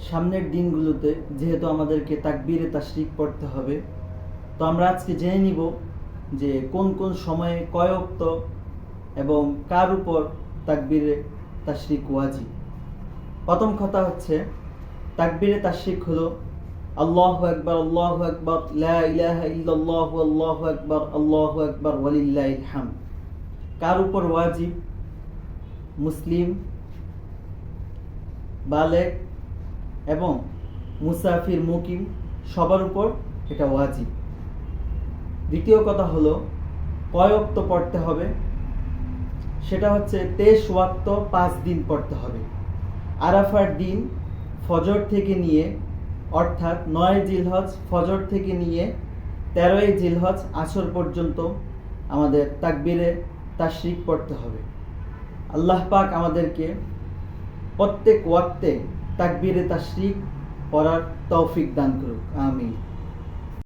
সামনের দিনগুলোতে যেহেতু আমাদেরকে তাকবীরে তাশরিক পড়তে হবে, তো আমরা আজকে জেনে নিব যে কোন কোন সময়ে কয় ওয়াক্ত এবং কার উপর তাকবীরে তাশরিক ওয়াজিব। প্রথম কথা হচ্ছে তাকবীরে তাশরিক হলো আল্লাহু আকবার, আল্লাহু আকবার, লা ইলাহা ইল্লাল্লাহু, আল্লাহু আকবার, আল্লাহু আকবার, ওয়ালিল্লাহিল হামদ। কার উপর ওয়াজিব? মুসলিম, বালেগ এবং মুসাফির, মুকিম সবার উপর এটা ওয়াজিব। দ্বিতীয় কথা হলো কয় ওয়াক্ত পড়তে হবে, সেটা হচ্ছে 23 ওয়াক্ত 5 দিন পড়তে হবে। আরাফার দিন ফজর থেকে নিয়ে অর্থাৎ 9 জিলহজ ফজর থেকে নিয়ে 13 জিলহজ আসর পর্যন্ত আমাদের তাকবীরে তাশরিক পড়তে হবে। আল্লাহ পাক আমাদেরকে প্রত্যেক ওয়াক্তে তাকবীরে তাশরিক পড়ার তৌফিক দান করুক, আমিন।